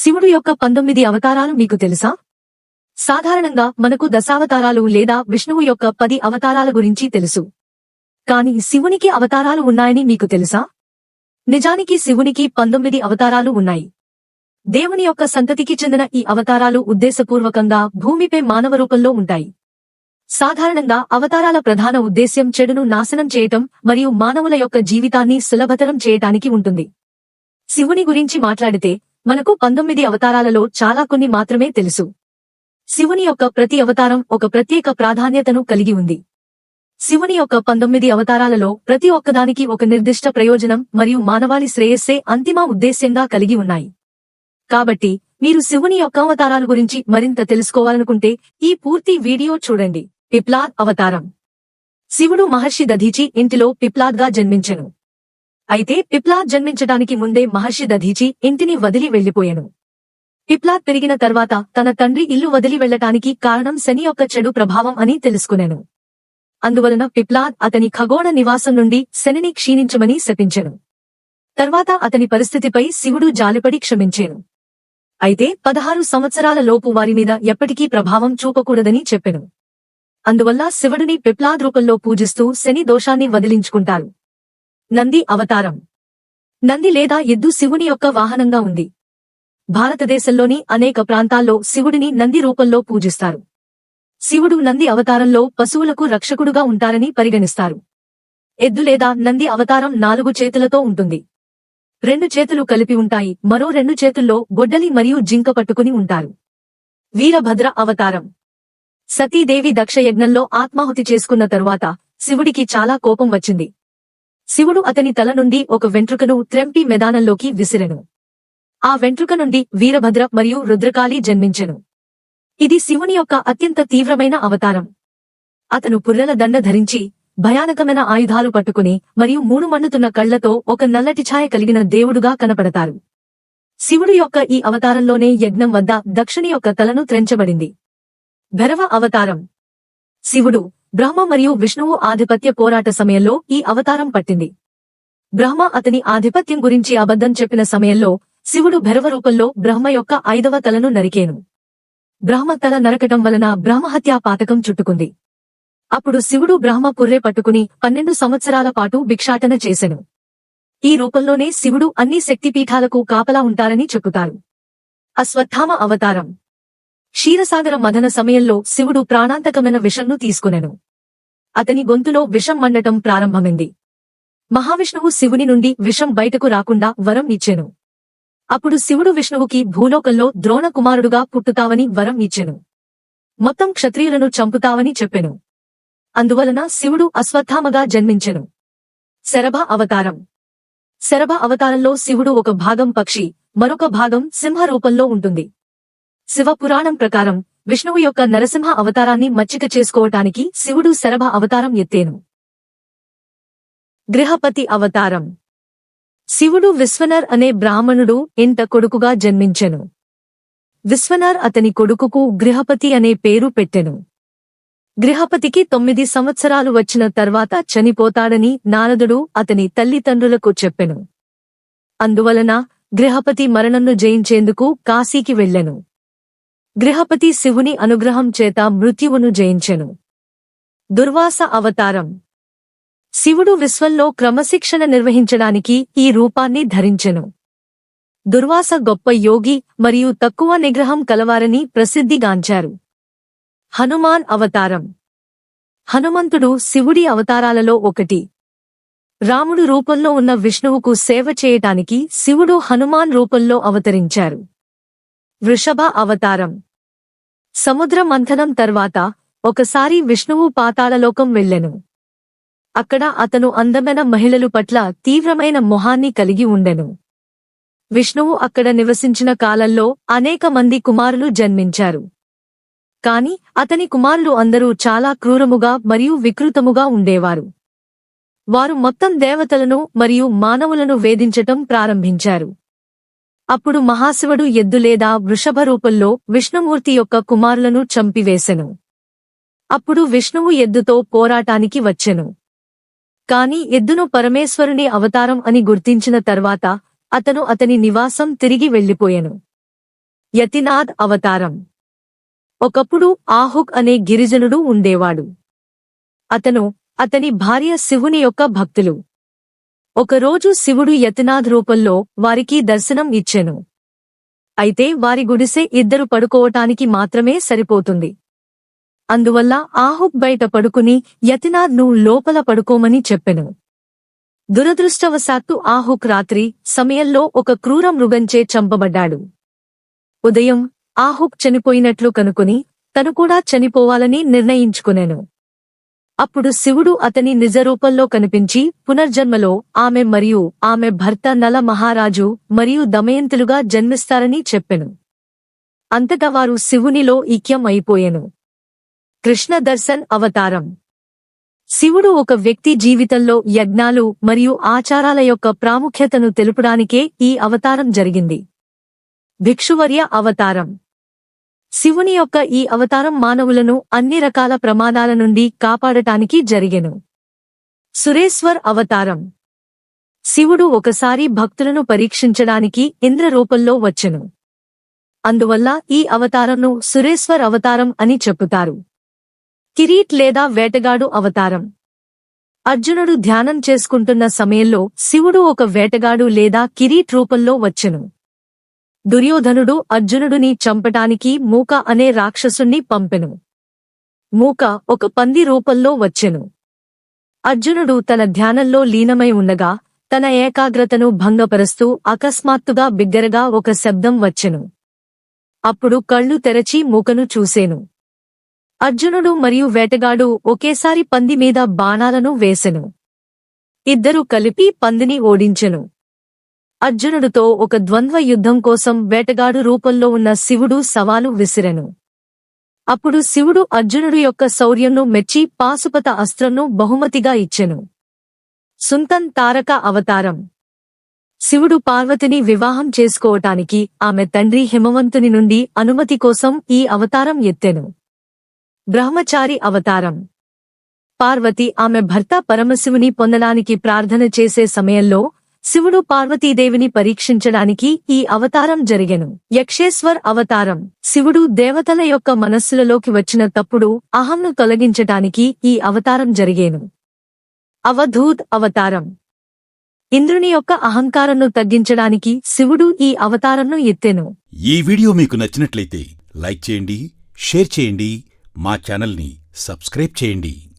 శివుడు యొక్క 19 అవతారాలు మీకు తెలుసా? సాధారణంగా మనకు దశావతారాలు లేదా విష్ణువు యొక్క 10 అవతారాల గురించి తెలుసు. కాని శివునికి అవతారాలు ఉన్నాయని మీకు తెలుసా? నిజానికి శివునికి 19 అవతారాలు ఉన్నాయి. దేవుని యొక్క సంతతికి చెందిన ఈ అవతారాలు ఉద్దేశపూర్వకంగా భూమిపై మానవ రూపంలో ఉంటాయి. సాధారణంగా అవతారాల ప్రధాన ఉద్దేశ్యం చెడును నాశనం చేయటం మరియు మానవుల యొక్క జీవితాన్ని సులభతరం చేయటానికి ఉంటుంది. శివుని గురించి మాట్లాడితే మనకు 19 అవతారాలలో చాలా కొన్ని మాత్రమే తెలుసు. శివుని యొక్క ప్రతి అవతారం ఒక ప్రత్యేక ప్రాధాన్యతను కలిగి ఉంది. శివుని యొక్క 19 అవతారాలలో ప్రతి ఒక్కదానికి ఒక నిర్దిష్ట ప్రయోజనం మరియు మానవాళి శ్రేయస్సే అంతిమ ఉద్దేశ్యంగా కలిగి ఉన్నాయి. కాబట్టి మీరు శివుని యొక్క అవతారాల గురించి మరింత తెలుసుకోవాలనుకుంటే ఈ పూర్తి వీడియో చూడండి. పిప్లాద్ అవతారం. శివుడు మహర్షి దధీచి ఇంటిలో పిప్లాద్గా జన్మించెను. అయితే పిప్లాద్ జన్మించడానికి ముందే మహర్షి దధీచి ఇంటిని వదిలి వెళ్లిపోయెను. పిప్లాద్ పెరిగిన తర్వాత తన తండ్రి ఇల్లు వదిలి వెళ్లటానికి కారణం శని యొక్క చెడు ప్రభావం అని తెలుసుకునెను. అందువలన పిప్లాద్ అతని ఖగోళ నివాసం నుండి శనిని క్షీణించమని శపించెను. తర్వాత అతని పరిస్థితిపై శివుడు జాలిపడి క్షమించెను. అయితే 16 సంవత్సరాల లోపు వారిమీద ఎప్పటికీ ప్రభావం చూపకూడదని చెప్పెను. అందువల్ల శివుడిని పిప్లాద్ రూపంలో పూజిస్తూ శని దోషాన్ని వదిలించుకుంటారు. నంది అవతారం. నంది లేదా ఎద్దు శివుని యొక్క వాహనంగా ఉంది. భారతదేశంలోని అనేక ప్రాంతాల్లో శివుడిని నంది రూపంలో పూజిస్తారు. శివుడు నంది అవతారంలో పశువులకు రక్షకుడుగా ఉంటారని పరిగణిస్తారు. ఎద్దు లేదా నంది అవతారం 4 చేతులతో ఉంటుంది. 2 చేతులు కలిపి ఉంటాయి, మరో 2 చేతుల్లో గొడ్డలి మరియు జింక పట్టుకుని ఉంటారు. వీరభద్ర అవతారం. సతీదేవి దక్ష యజ్ఞంలో ఆత్మాహుతి చేసుకున్న తరువాత శివుడికి చాలా కోపం వచ్చింది. శివుడు అతని తల నుండి ఒక వెంట్రుకను త్రెంపి మెదానంలోకి విసిరెను. ఆ వెంట్రుక నుండి వీరభద్ర మరియు రుద్రకాళి జన్మించెను. ఇది శివుని యొక్క అత్యంత తీవ్రమైన అవతారం. అతను పుర్రెల దండ ధరించి భయానకమైన ఆయుధాలు పట్టుకుని మరియు 3 మండుతున్న కళ్లతో ఒక నల్లటి ఛాయ కలిగిన దేవుడుగా కనపడతారు. శివుడు యొక్క ఈ అవతారంలోనే యజ్ఞం వద్ద దక్షుని యొక్క తలను త్రెంచబడింది. భైరవ అవతారం. శివుడు, బ్రహ్మ మరియు విష్ణువు ఆధిపత్య పోరాట సమయంలో ఈ అవతారం పట్టింది. బ్రహ్మ అతని ఆధిపత్యం గురించి అబద్ధం చెప్పిన సమయంలో శివుడు భైరవ రూపంలో బ్రహ్మ యొక్క 5వ తలను నరికేను. బ్రహ్మ తల నరకటం వలన బ్రహ్మహత్యా పాతకం చుట్టుకుంది. అప్పుడు శివుడు బ్రహ్మ పుర్రె పట్టుకుని 12 సంవత్సరాల పాటు భిక్షాటన చేసెను. ఈ రూపంలోనే శివుడు అన్ని శక్తిపీఠాలకు కాపలా ఉంటారని చెప్పుతారు. అశ్వత్థామ అవతారం. క్షీరసాగర మథన సమయంలో శివుడు ప్రాణాంతకమైన విషంను తీసుకునెను. అతని గొంతులో విషం మండటం ప్రారంభమైంది. మహావిష్ణువు శివుని నుండి విషం బయటకు రాకుండా వరం ఇచ్చెను. అప్పుడు శివుడు విష్ణువుకి భూలోకంలో ద్రోణ కుమారుడుగా పుట్టుతావని వరం ఇచ్చెను. మొత్తం క్షత్రియులను చంపుతావని చెప్పెను. అందువలన శివుడు అశ్వత్థామగా జన్మించెను. శరభ అవతారం. శరభ అవతారంలో శివుడు ఒక భాగం పక్షి, మరొక భాగం సింహ రూపంలో ఉంటుంది. శివ పురాణం ప్రకారం విష్ణువు యొక్క నరసింహ అవతారాన్ని మచ్చిక చేసుకోవటానికి శివుడు శరభ అవతారం ఎత్తేను. గృహపతి అవతారం. శివుడు విశ్వనర్ అనే బ్రాహ్మణుడు ఇంట కొడుకుగా జన్మించెను. విశ్వనర్ అతని కొడుకుకు గృహపతి అనే పేరు పెట్టెను. గృహపతికి 9 సంవత్సరాలు వచ్చిన తర్వాత చనిపోతాడని నారదుడు అతని తల్లిదండ్రులకు చెప్పెను. అందువలన గృహపతి మరణంను జయించేందుకు కాశీకి వెళ్ళెను. గృహపతి శివుని అనుగ్రహం చేత మృత్యువును జయించెను. దుర్వాస అవతారం. శివుడు విశ్వంలో క్రమశిక్షణ నిర్వహించడానికి ఈ రూపాన్ని ధరించెను. దుర్వాస గొప్ప యోగి మరియు తక్కువ నిగ్రహం కలవారని ప్రసిద్ధిగాంచారు. హనుమాన్ అవతారం. హనుమంతుడు శివుడి అవతారాలలో ఒకటి. రాముడు రూపంలో ఉన్న విష్ణువుకు సేవ చేయటానికి శివుడు హనుమాన్ రూపంలో అవతరించారు. వృషభ అవతారం. సముద్ర మంథనం తర్వాత ఒకసారి విష్ణువు పాతాళలోకం వెళ్ళెను. అక్కడ అతను అందమైన మహిళలు పట్ల తీవ్రమైన మొహాన్ని కలిగి ఉండెను. విష్ణువు అక్కడ నివసించిన కాలంలో అనేక మంది కుమారులు జన్మించారు. కాని అతని కుమారులు అందరూ చాలా క్రూరముగా మరియు వికృతముగా ఉండేవారు. వారు మొత్తం దేవతలను మరియు మానవులను వేధించటం ప్రారంభించారు. అప్పుడు మహాశివుడు ఎద్దు లేదా వృషభ రూపంలో విష్ణుమూర్తి యొక్క కుమారులను చంపివేసెను. అప్పుడు విష్ణువు ఎద్దుతో పోరాటానికి వచ్చెను. కాని ఎద్దును పరమేశ్వరుని అవతారం అని గుర్తించిన తర్వాత అతను అతని నివాసం తిరిగి వెళ్లిపోయెను. యతినాథ్ అవతారం. ఒకప్పుడు ఆహుక్ అనే గిరిజనుడు ఉండేవాడు. అతని భార్య శివుని యొక్క భక్తులు. ఒకరోజు శివుడు యతినాథ్ రూపంలో వారికి దర్శనం ఇచ్చెను. అయితే వారి గుడిసె ఇద్దరు పడుకోవటానికి మాత్రమే సరిపోతుంది. అందువల్ల ఆహుక్ బయట పడుకుని యతినాథ్ ను లోపల పడుకోమని చెప్పెను. దురదృష్టవశాత్తు ఆహుక్ రాత్రి సమయంలో ఒక క్రూర మృగంచే చంపబడ్డాడు. ఉదయం ఆహుక్ చనిపోయినట్లు కనుకొని తను కూడా చనిపోవాలని నిర్ణయించుకునెను. అప్పుడు శివుడు అతని నిజరూపంలో కనిపించి పునర్జన్మలో ఆమె మరియు ఆమె భర్త నల మహారాజు మరియు దమయంతులుగా జన్మిస్తారని చెప్పెను. అంతటా వారు శివునిలో ఐక్యం అయిపోయెను. కృష్ణ దర్శన్ అవతారం. శివుడు ఒక వ్యక్తి జీవితంలో యజ్ఞాలు మరియు ఆచారాల యొక్క ప్రాముఖ్యతను తెలుపడానికే ఈ అవతారం జరిగింది. భిక్షువర్య అవతారం. శివుని యొక్క ఈ అవతారం మానవులను అన్ని రకాల ప్రమాదాల నుండి కాపాడటానికి జరిగెను. సురేశ్వర్ అవతారం. శివుడు ఒకసారి భక్తులను పరీక్షించడానికి ఇంద్ర రూపంలో వచ్చెను. అందువల్ల ఈ అవతారంను సురేశ్వర్ అవతారం అని చెప్పుతారు. కిరీట్ లేదా వేటగాడు అవతారం. అర్జునుడు ధ్యానం చేసుకుంటున్న సమయంలో శివుడు ఒక వేటగాడు లేదా కిరీట్ రూపంలో వచ్చెను. దుర్యోధనుడు అర్జునుడిని చంపటానికి మూక అనే రాక్షసుణ్ణి పంపెను. మూక ఒక పంది రూపంలో వచ్చెను. అర్జునుడు తన ధ్యానంలో లీనమై ఉండగా తన ఏకాగ్రతను భంగపరుస్తూ అకస్మాత్తుగా బిగ్గరగా ఒక శబ్దం వచ్చెను. అప్పుడు కళ్ళు తెరచి మూకను చూసెను. అర్జునుడు మరియు వేటగాడు ఒకేసారి పంది మీద బాణాలను వేసెను. ఇద్దరూ కలిపి పందిని ఓడించెను. అర్జునుడితో ఒక ద్వంద్వ యుద్ధం కోసం వేటగాడు రూపంలో ఉన్న శివుడు సవాలు విసిరెను. అప్పుడు శివుడు అర్జునుడు యొక్క శౌర్యంను మెచ్చి పాశుపత అస్త్రంను బహుమతిగా ఇచ్చెను. సుంతన్ తారక అవతారం. శివుడు పార్వతిని వివాహం చేసుకోవటానికి ఆమె తండ్రి హిమవంతుని నుండి అనుమతి కోసం ఈ అవతారం ఎత్తెను. బ్రహ్మచారి అవతారం. పార్వతి ఆమె భర్త పరమశివుని పొందడానికి ప్రార్థన చేసే సమయంలో శివుడు పార్వతీదేవిని పరీక్షించడానికి ఈ అవతారం జరిగెను. యక్షేశ్వర్ అవతారం. శివుడు దేవతల యొక్క మనస్సులలోకి వచ్చిన తప్పుడు అహంను తొలగించటానికి ఈ అవతారం జరిగేను. అవధూత్ అవతారం. ఇంద్రుని యొక్క అహంకారంను తగ్గించడానికి శివుడు ఈ అవతారంను ఎత్తెను. ఈ వీడియో మీకు నచ్చినట్లయితే లైక్ చేయండి, షేర్ చేయండి, మా ఛానల్ని సబ్స్క్రైబ్ చేయండి.